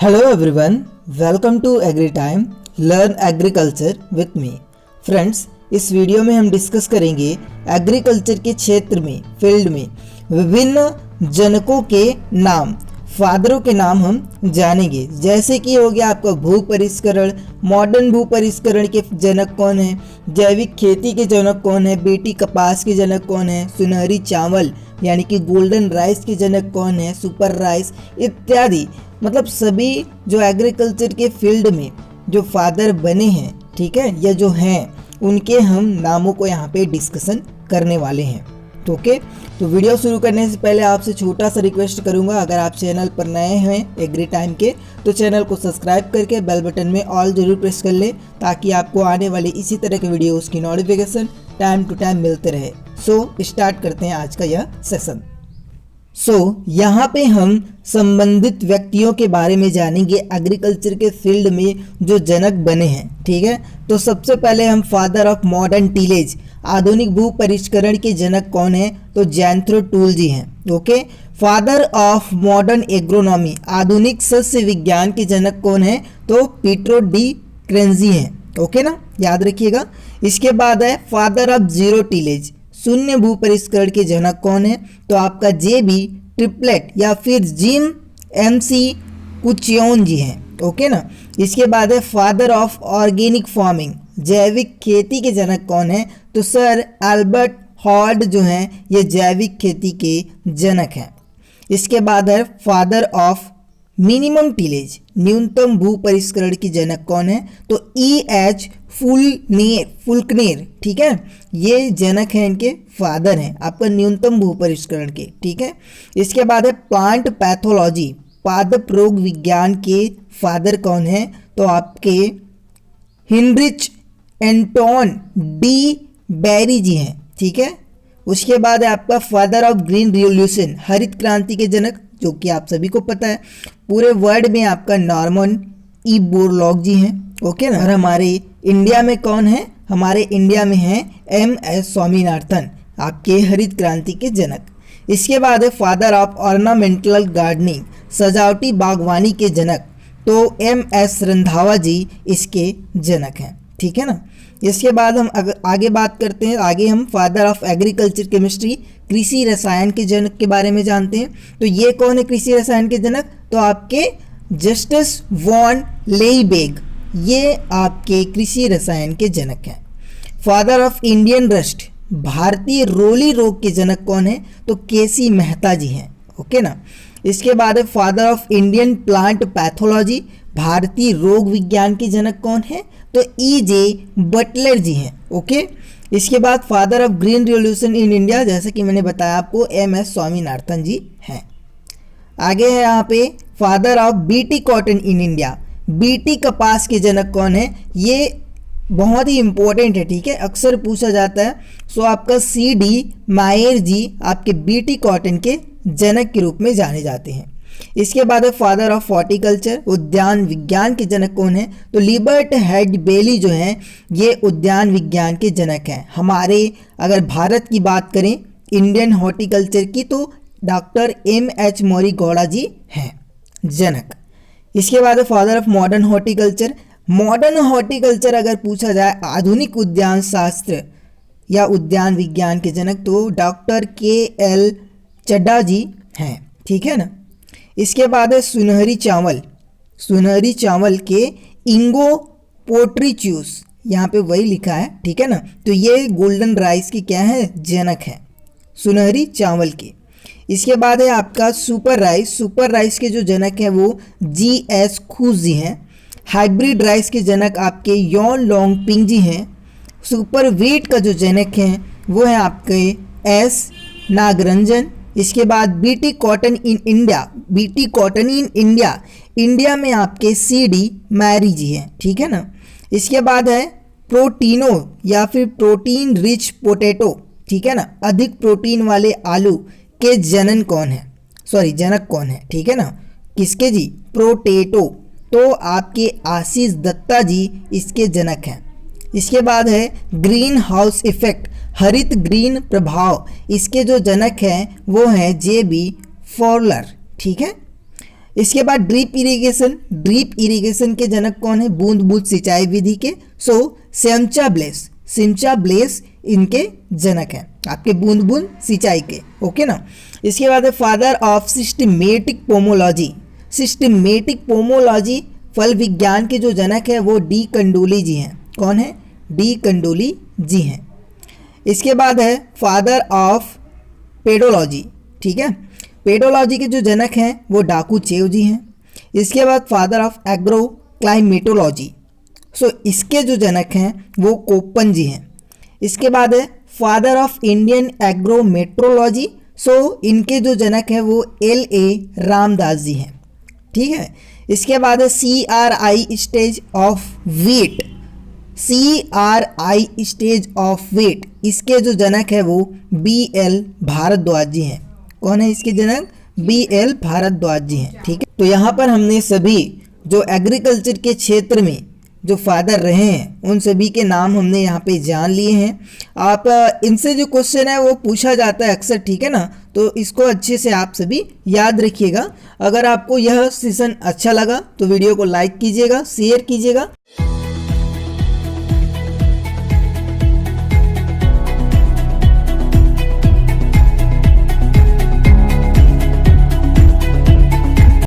Hello everyone, welcome to Agri Time, Learn Agriculture with me. Friends, इस video में हम discuss करेंगे agriculture के क्षेत्र में, फील्ड में विभिन्न जनकों के नाम, फादरों के नाम हम जानेंगे। जैसे कि हो गया आपका भू परिष्करण, मॉडर्न भू परिष्करण के जनक कौन है, जैविक खेती के जनक कौन है, बेटी कपास के जनक कौन है, सुनहरी चावल यानी कि गोल्डन राइस के जनक कौन है, सुपर राइस इत्यादि। मतलब सभी जो एग्रीकल्चर के फील्ड में जो फादर बने हैं, ठीक है, या जो हैं, उनके हम नामों को यहाँ पे डिस्कशन करने वाले हैं। तो ओके, तो वीडियो शुरू करने से पहले आपसे छोटा सा रिक्वेस्ट करूंगा, अगर आप चैनल पर नए हैं एग्री टाइम के, तो चैनल को सब्सक्राइब करके बेल बटन में ऑल जरूर प्रेस कर ले, ताकि आपको आने वाले इसी तरह के वीडियोस की नोटिफिकेशन टाइम टू टाइम मिलते रहे। सो स्टार्ट करते हैं आज का यह सेशन। यहाँ पे हम संबंधित व्यक्तियों के बारे में जानेंगे एग्रीकल्चर के फील्ड में जो जनक बने हैं, ठीक है। तो सबसे पहले हम फादर ऑफ मॉडर्न टीलेज, आधुनिक भू परिष्करण के जनक कौन है, तो जैंथ्रो टूल जी हैं। Okay, father of modern agronomy, आधुनिक सस्य विज्ञान के जनक कौन है, तो पीट्रो डी क्रेंजी हैं। ओके ना, याद रखिएगा। इसके बाद है फादर ऑफ जीरो टीलेज, शून्य भू परिष्करण के जनक कौन है, तो आपका जेबी ट्रिपलेट या फिर जिम एमसी कुचियोन जी हैं। ओके ना। इसके बाद है फादर ऑफ ऑर्गेनिक फार्मिंग, जैविक खेती के जनक कौन है, तो सर एल्बर्ट हॉर्ड जो हैं ये जैविक खेती के जनक हैं। इसके बाद है फादर ऑफ मिनिमम टीलेज, न्यूनतम भू परिष्करण की जनक कौन है, तो E.H. फुल्कनेर, ठीक है, ये जनक हैं, इनके फादर हैं आपका न्यूनतम भू परिष्करण के, ठीक है। इसके बाद है प्लांट पैथोलॉजी, पादप रोग विज्ञान के फादर कौन है, तो आपके हिनरिच एंटोन डी बैरी जी हैं, ठीक है। उसके बाद है आपका फादर ऑफ ग्रीन रिवॉल्यूशन, हरित क्रांति के जनक, जो कि आप सभी को पता है, पूरे वर्ल्ड में आपका नॉर्मन ई बोरलॉग जी हैं। ओके ना। और हमारे इंडिया में कौन है, हमारे इंडिया में है M.S. स्वामीनाथन, आपके हरित क्रांति के जनक। इसके बाद है फादर ऑफ ऑर्नामेंटल गार्डनिंग, सजावटी बागवानी के जनक, तो M.S. रंधावा जी इसके जनक हैं, ठीक है ना। इसके बाद हम आगे बात करते हैं, आगे हम फादर ऑफ एग्रीकल्चर केमिस्ट्री, कृषि रसायन के जनक के बारे में जानते हैं। तो ये कौन है कृषि रसायन के जनक, तो आपके जस्टिस वॉन लेईबेग, ये आपके कृषि रसायन के जनक हैं। फादर ऑफ इंडियन रस्ट, भारतीय रोली रोग के जनक कौन है, तो केसी मेहता जी हैं। ओके ना। इसके बाद है father of Indian plant pathology, भारतीय रोग विज्ञान के जनक कौन है, तो E.J. बटलर जी हैं। ओके। इसके बाद father of green revolution in India, जैसे कि मैंने बताया आपको, M.S. स्वामीनाथन जी हैं। आगे है यहाँ पे father of BT cotton in India, BT कपास के जनक कौन है, ये बहुत ही इंपॉर्टेंट है, ठीक है, अक्सर पूछा जाता है। सो आपका C.D. मायर जी आपके बीटी कॉटन के जनक के रूप में जाने जाते हैं। इसके बाद है फादर ऑफ हॉर्टिकल्चर, उद्यान विज्ञान के जनक कौन है, तो लिबर्ट हेड बेली जो हैं ये उद्यान विज्ञान के जनक हैं। हमारे अगर भारत की बात करें इंडियन हॉर्टिकल्चर की, तो डॉक्टर M.H. मोरी गौड़ा जी हैं जनक। इसके बाद है father of modern horticulture, modern horticulture अगर पूछा जाए आधुनिक उद्यान शास्त्र या उद्यान विज्ञान के जनक, तो डॉक्टर K.L. चड्डा जी हैं, ठीक है ना। इसके बाद है सुनहरी चावल, सुनहरी चावल के इंगो पोट्रीच्यूस, यहाँ पे वही लिखा है, ठीक है ना। तो ये गोल्डन राइस की क्या है, जनक है, सुनहरी चावल के। इसके बाद है आपका सुपर राइस, सुपर राइस के जो जनक हैं वो G.S. खूस जी हैं। हाइब्रिड राइस के जनक आपके यॉन लोंगपिंग जी हैं। सुपर व्हीट का जो जनक हैं वो है आपके S. नागरंजन। इसके बाद BT cotton in India, BT cotton in India, India में आपके C.D. मैरी जी हैं, ठीक है ना। इसके बाद है प्रोटीनो या फिर प्रोटीन रिच पोटैटो, ठीक है ना, अधिक प्रोटीन वाले आलू के जनक कौन है, ठीक है ना, किसके जी, प्रोटेटो, तो आपके आशीष दत्ता जी इसके जनक हैं। इसके बाद है ग्रीन हाउस इफेक्ट, हरित ग्रीन प्रभाव, इसके जो जनक हैं वो हैं J.B. फॉलर, ठीक है। इसके बाद ड्रिप इरिगेशन। ड्रिप इरिगेशन के जनक कौन है? बूंद बूंद सिंचाई विधि के सिमचा ब्लेस इनके जनक हैं, आपके बूंद बूंद सिंचाई के। ओके ना। इसके बाद है father of systematic pomology. Systematic pomology फल विज्ञान के जो जनक है वो डी कंडोली जी हैं। कौन है? डी कंडोली जी हैं। इसके बाद है फादर ऑफ पेडोलॉजी। ठीक है, पेडोलॉजी के जो जनक हैं वो डाकूचेव जी हैं। इसके बाद फादर ऑफ एग्रो क्लाइमेटोलॉजी, इसके जो जनक हैं वो कोप्पन जी हैं। इसके बाद है फादर ऑफ इंडियन एग्रोमेट्रोलॉजी, इनके जो जनक हैं वो LA रामदास जी हैं। ठीक है। इसके बाद है CRI stage of wait. CRI stage of wait, इसके जो जनक है वो BL भारद्वाज जी हैं। कौन है इसके जनक? BL भारद्वाज जी हैं। ठीक है, तो यहाँ पर हमने सभी जो एग्रीकल्चर के क्षेत्र में जो फादर रहे हैं उन सभी के नाम हमने यहाँ पे जान लिए हैं। आप इनसे जो क्वेश्चन है वो पूछा जाता है अक्सर, ठीक है ना, तो इसको अच्छे से आप सभी याद रखिएगा। अगर आपको यह सेशन अच्छा लगा तो वीडियो को लाइक कीजिएगा, शेयर कीजिएगा।